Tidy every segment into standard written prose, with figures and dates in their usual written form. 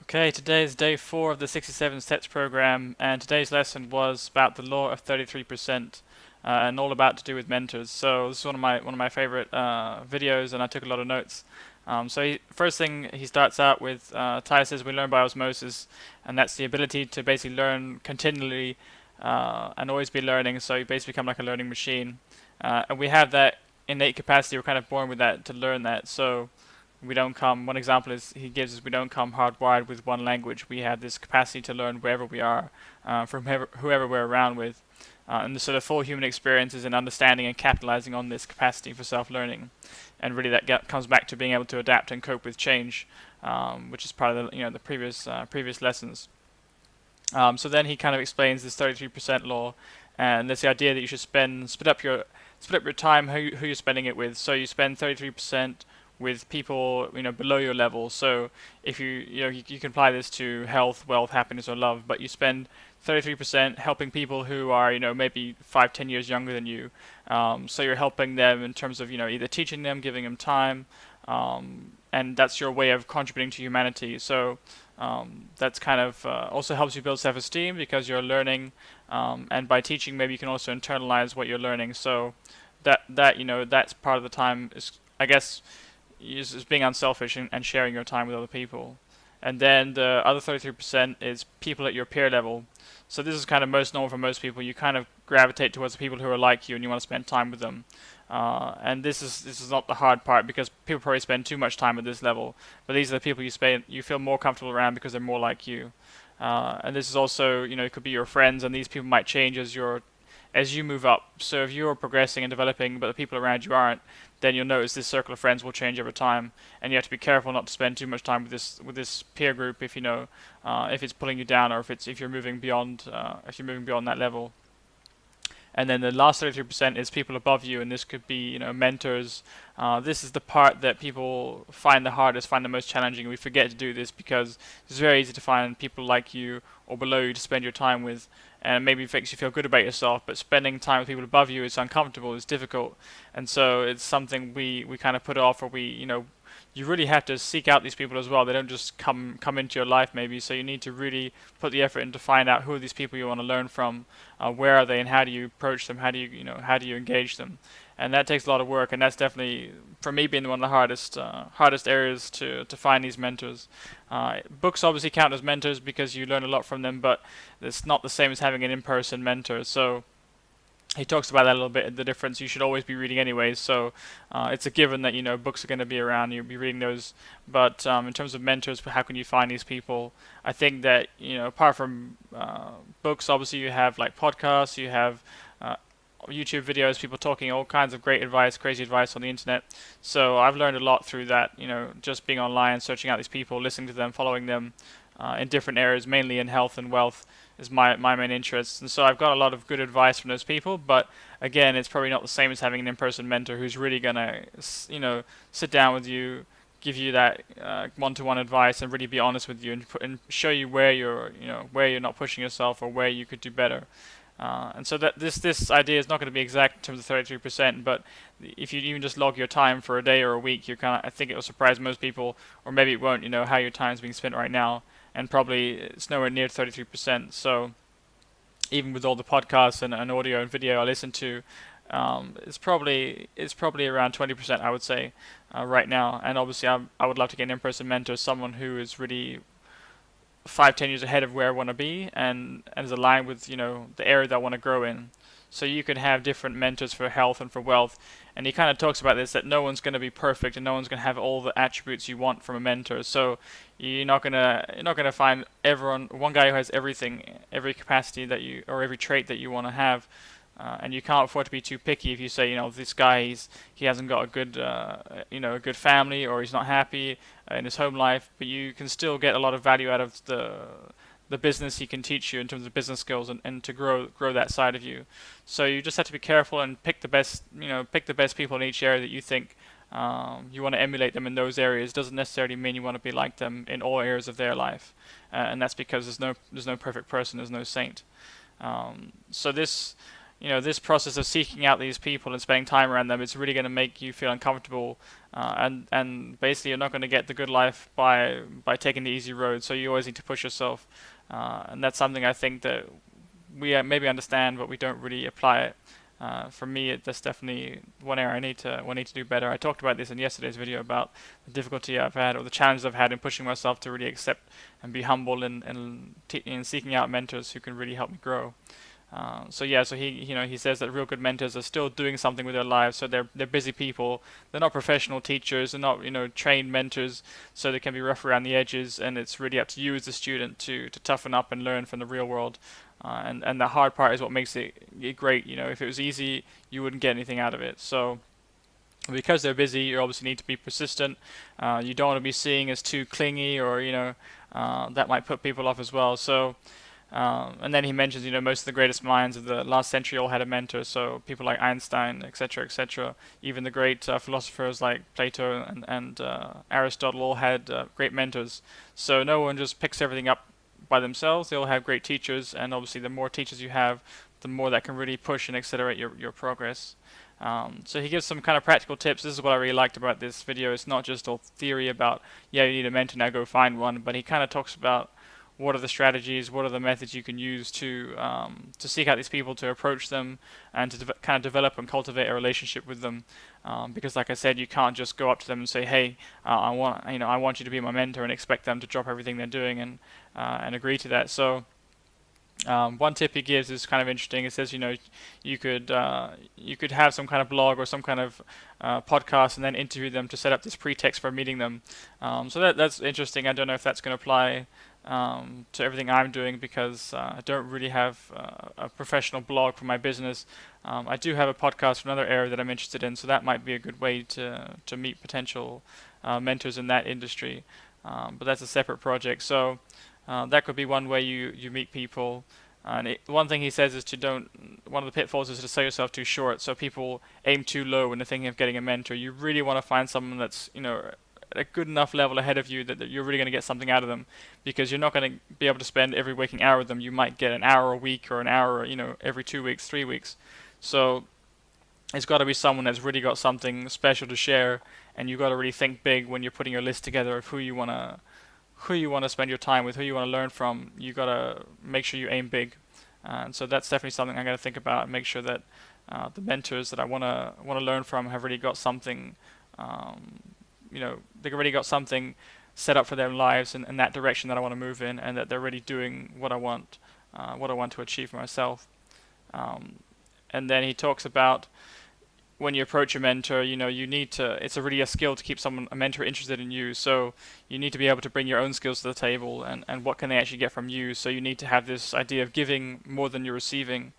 Okay, today is day 4 of the 67 steps program, and today's lesson was about the law of 33%, and all about to do with mentors. So this is one of my favorite videos, and I took a lot of notes. First thing he starts out with, Tai says we learn by osmosis, and that's the ability to basically learn continually and always be learning. So you basically become like a learning machine, and we have that innate capacity. We're kind of born with that to learn that. So we don't come. One example is he gives is we don't come hardwired with one language. We have this capacity to learn wherever we are, from whoever we're around with, and the sort of full human experience is in understanding and capitalizing on this capacity for self-learning, and really that comes back to being able to adapt and cope with change, which is part of the previous lessons. So then he kind of explains this 33% law, and there's the idea that you should split up your time who you're spending it with. So you spend 33% with people below your level. So if you can apply this to health, wealth, happiness, or love, but you spend 33% helping people who are maybe 5-10 years younger than you. So you're helping them in terms of either teaching them, giving them time, and that's your way of contributing to humanity. So that's kind of also helps you build self-esteem because you're learning, and by teaching maybe you can also internalize what you're learning. So that's part of the time is, I guess, is being unselfish and sharing your time with other people. And then the other 33% is people at your peer level. So this is kind of most normal for most people. You kind of gravitate towards the people who are like you, and you want to spend time with them. And this is not the hard part because people probably spend too much time at this level. But these are the people you feel more comfortable around because they're more like you. And this is also it could be your friends, and these people might change as you move up. So if you're progressing and developing, but the people around you aren't, then you'll notice this circle of friends will change over time, and you have to be careful not to spend too much time with this peer group if it's pulling you down, or if you're moving beyond that level. And then the last 33% is people above you, and this could be mentors. This is the part that people find the hardest, find the most challenging. We forget to do this because it's very easy to find people like you or below you to spend your time with, and maybe it makes you feel good about yourself. But spending time with people above you is uncomfortable, it's difficult, and so it's something we kind of put off, or you really have to seek out these people as well. They don't just come into your life maybe, so you need to really put the effort in to find out who are these people you want to learn from, where are they, and how do you approach them, how do you engage them, and that takes a lot of work, and that's definitely for me been one of the hardest areas to find these mentors. Books obviously count as mentors because you learn a lot from them, but it's not the same as having an in-person mentor. So he talks about that a little bit, the difference. You should always be reading anyways, so it's a given that books are going to be around, you'll be reading those. But in terms of mentors, how can you find these people? I think that apart from books, obviously you have like podcasts, you have YouTube videos, people talking all kinds of great advice, crazy advice on the internet. So I've learned a lot through that, just being online, searching out these people, listening to them, following them in different areas, mainly in health and wealth is my main interest. And so I've got a lot of good advice from those people, but again, it's probably not the same as having an in-person mentor who's really going to, sit down with you, give you that one-to-one advice and really be honest with you and show you where you're not pushing yourself or where you could do better. And so that this idea is not going to be exact in terms of 33%, but if you even just log your time for a day or a week, I think it will surprise most people, or maybe it won't. How your time is being spent right now, and probably it's nowhere near 33%. So even with all the podcasts and audio and video I listen to, it's probably around 20%, I would say, right now. And obviously I would love to get an in-person mentor, someone who is really 5-10 years ahead of where I want to be, and is aligned with the area that I want to grow in. So you could have different mentors for health and for wealth, and he kind of talks about this, that no one's going to be perfect and no one's going to have all the attributes you want from a mentor. So you're not gonna find one guy who has everything, every capacity or every trait that you want to have. And you can't afford to be too picky if you say, this guy he hasn't got a good family, or he's not happy in his home life, but you can still get a lot of value out of the business he can teach you in terms of business skills, and to grow that side of you. So you just have to be careful and pick the best people in each area that you think you want to emulate them in those areas. Doesn't necessarily mean you want to be like them in all areas of their life, and that's because there's no perfect person, there's no saint. So this this process of seeking out these people and spending time around them is really going to make you feel uncomfortable, and basically you're not going to get the good life by taking the easy road. So you always need to push yourself, and that's something I think that we maybe understand, but we don't really apply it. For me, that's definitely one area I need to do better. I talked about this in yesterday's video about the difficulty I've had, or the challenges I've had in pushing myself to really accept and be humble in seeking out mentors who can really help me grow. So he says that real good mentors are still doing something with their lives. So they're busy people. They're not professional teachers. They're not trained mentors. So they can be rough around the edges, and it's really up to you as a student to toughen up and learn from the real world. And the hard part is what makes it great. If it was easy, you wouldn't get anything out of it. So because they're busy, you obviously need to be persistent. You don't want to be seen as too clingy, or that might put people off as well. So. And then he mentions, most of the greatest minds of the last century all had a mentor. So people like Einstein, etc., etc. Even the great philosophers like Plato and Aristotle all had great mentors. So no one just picks everything up by themselves. They all have great teachers, and obviously the more teachers you have, the more that can really push and accelerate your progress. So he gives some kind of practical tips. This is what I really liked about this video. It's not just all theory about, you need a mentor, now go find one, but he kind of talks about what are the strategies, what are the methods you can use to seek out these people, to approach them, and to kind of develop and cultivate a relationship with them. Because, like I said, you can't just go up to them and say, "Hey, I want you to be my mentor," and expect them to drop everything they're doing and agree to that. So. One tip he gives is kind of interesting. It says, you could have some kind of blog or some kind of podcast, and then interview them to set up this pretext for meeting them. So that's interesting. I don't know if that's going to apply to everything I'm doing, because I don't really have a professional blog for my business. I do have a podcast for another area that I'm interested in, so that might be a good way to meet potential mentors in that industry. But that's a separate project. So. That could be one way you meet people. And one thing he says is one of the pitfalls is to sell yourself too short. So people aim too low when they're thinking of getting a mentor. You really want to find someone that's, at a good enough level ahead of you that you're really going to get something out of them, because you're not going to be able to spend every waking hour with them. You might get an hour a week, or an hour, every 2 weeks, 3 weeks. So it's got to be someone that's really got something special to share, and you've got to really think big when you're putting your list together of who you want to spend your time with, who you want to learn from. You got to make sure you aim big, and so that's definitely something I got to think about, and make sure that the mentors that I want to learn from have really got something, they've already got something set up for their lives in that direction that I want to move in, and that they're really doing what I want to achieve for myself. And then he talks about, when you approach a mentor, you need to, it's really a skill to keep a mentor interested in you. So you need to be able to bring your own skills to the table, and what can they actually get from you. So you need to have this idea of giving more than you're receiving.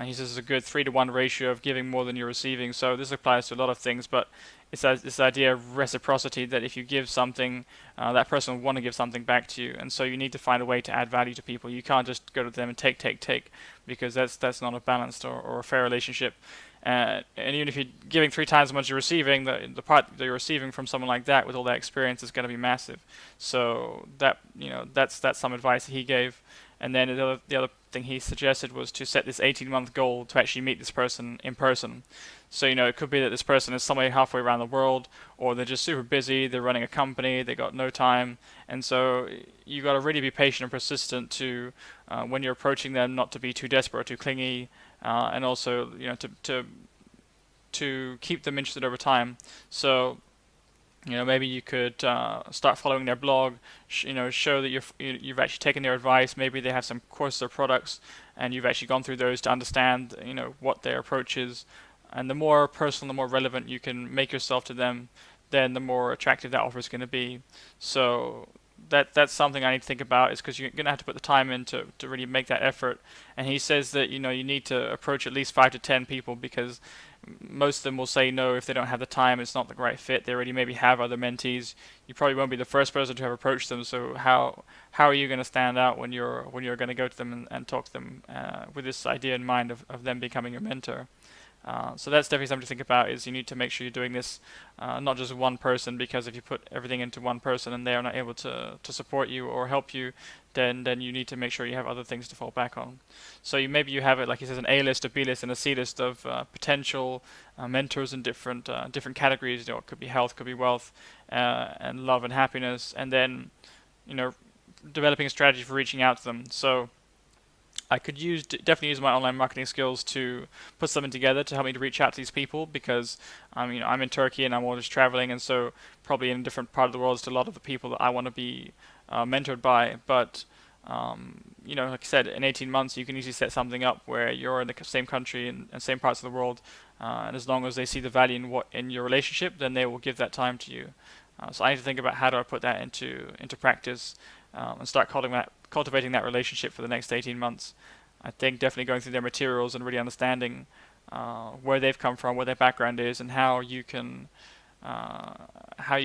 He says it's a good 3-to-1 ratio of giving more than you're receiving. So this applies to a lot of things, but it's this idea of reciprocity, that if you give something, that person will want to give something back to you. And so you need to find a way to add value to people. You can't just go to them and take, because that's not a balanced or a fair relationship. And even if you're giving 3 times as much as you're receiving, the part that you're receiving from someone like that with all that experience is going to be massive. So that's some advice that he gave. And then the other thing he suggested was to set this 18-month goal to actually meet this person in person. So it could be that this person is somewhere halfway around the world, or they're just super busy, they're running a company, they got no time, and so you got to really be patient and persistent to when you're approaching them, not to be too desperate or too clingy, and also to keep them interested over time. So maybe you could start following their blog, show that you've actually taken their advice. Maybe they have some courses or products, and you've actually gone through those to understand what their approach is. And the more personal, the more relevant you can make yourself to them, then the more attractive that offer is going to be. So that's something I need to think about, is because you're going to have to put the time in to really make that effort. And he says that you need to approach at least 5 to 10 people, because most of them will say no if they don't have the time. It's not the right fit. They already maybe have other mentees. You probably won't be the first person to have approached them. So how are you going to stand out when you're going to go to them and talk to them with this idea in mind of them becoming your mentor? So that's definitely something to think about. Is you need to make sure you're doing this not just one person, because if you put everything into one person and they are not able to support you or help you, then you need to make sure you have other things to fall back on. So maybe you have it, like he says, an A list, a B list, and a C list of potential mentors in different categories. It could be health, could be wealth, and love and happiness, and then you know developing a strategy for reaching out to them. So I could definitely use my online marketing skills to put something together to help me to reach out to these people, because I'm in Turkey and I'm always traveling, and so probably in a different part of the world to a lot of the people that I want to be mentored by. But like I said, in 18 months you can easily set something up where you're in the same country and same parts of the world, and as long as they see the value in your relationship, then they will give that time to you. So I need to think about how do I put that into practice, and start cultivating that relationship for the next 18 months. I think definitely going through their materials and really understanding where they've come from, what their background is, and how you can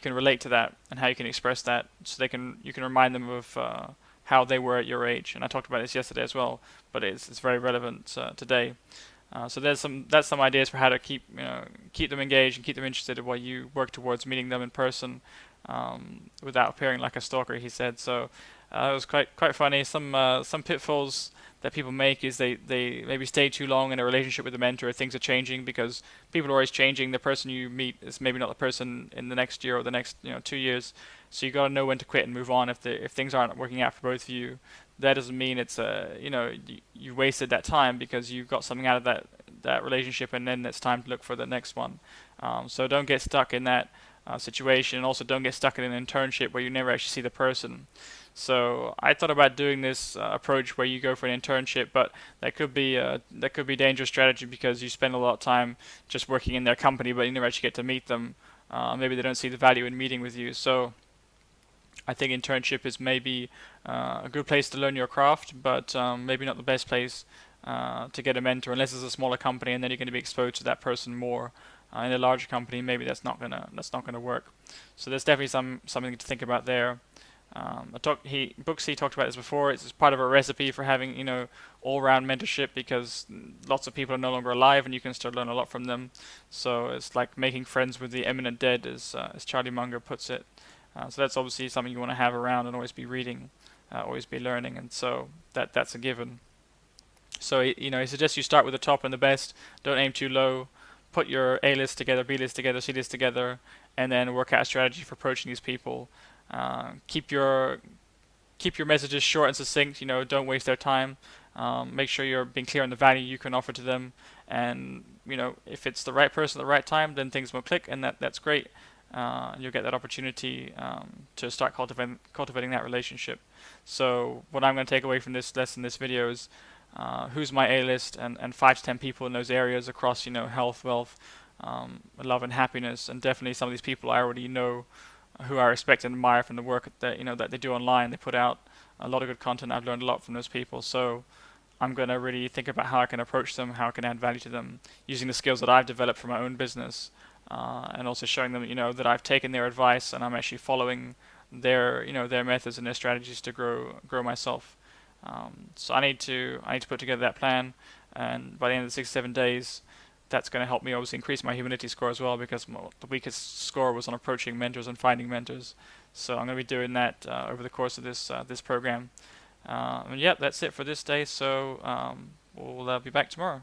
relate to that and how you can express that, so you can remind them of how they were at your age. And I talked about this yesterday as well, but it's very relevant today. So that's some ideas for how to keep them engaged and keep them interested while you work towards meeting them in person, without appearing like a stalker, he said. So it was quite funny. Some pitfalls that people make is they maybe stay too long in a relationship with a mentor. Things are changing because people are always changing. The person you meet is maybe not the person in the next year or the next 2 years. So you got to know when to quit and move on if things aren't working out for both of you. That doesn't mean it's you wasted that time, because you got something out of that relationship, and then it's time to look for the next one. So don't get stuck in that situation, and also don't get stuck in an internship where you never actually see the person. So I thought about doing this approach where you go for an internship, but that could be dangerous strategy, because you spend a lot of time just working in their company, but you never actually get to meet them. Maybe they don't see the value in meeting with you. So I think internship is maybe a good place to learn your craft, but maybe not the best place to get a mentor, unless it's a smaller company, and then you're going to be exposed to that person more. In a larger company, maybe that's not gonna work. So there's definitely something to think about there. He talked about this before. It's part of a recipe for having all-round mentorship, because lots of people are no longer alive, and you can still learn a lot from them. So it's like making friends with the eminent dead, as Charlie Munger puts it. So that's obviously something you want to have around and always be reading, always be learning, and so that's a given. So he suggests you start with the top and the best. Don't aim too low. Put your A list together, B list together, C list together, and then work out a strategy for approaching these people. Keep your messages short and succinct. Don't waste their time. Make sure you're being clear on the value you can offer to them, and if it's the right person at the right time, then things will click, and that's great. You'll get that opportunity to start cultivating that relationship. So what I'm going to take away from this lesson, this video, is who's my A list, and 5 to 10 people in those areas across health, wealth, love, and happiness. And definitely some of these people I already know, who I respect and admire from the work that they do online. They put out a lot of good content. I've learned a lot from those people. So I'm going to really think about how I can approach them, how I can add value to them, using the skills that I've developed for my own business, and also showing them that I've taken their advice and I'm actually following their methods and their strategies to grow myself. So I need to put together that plan, and by the end of the 6-7 days, that's going to help me obviously increase my humility score as well, because the weakest score was on approaching mentors and finding mentors. So I'm going to be doing that over the course of this program. And yeah, that's it for this day. So we'll be back tomorrow.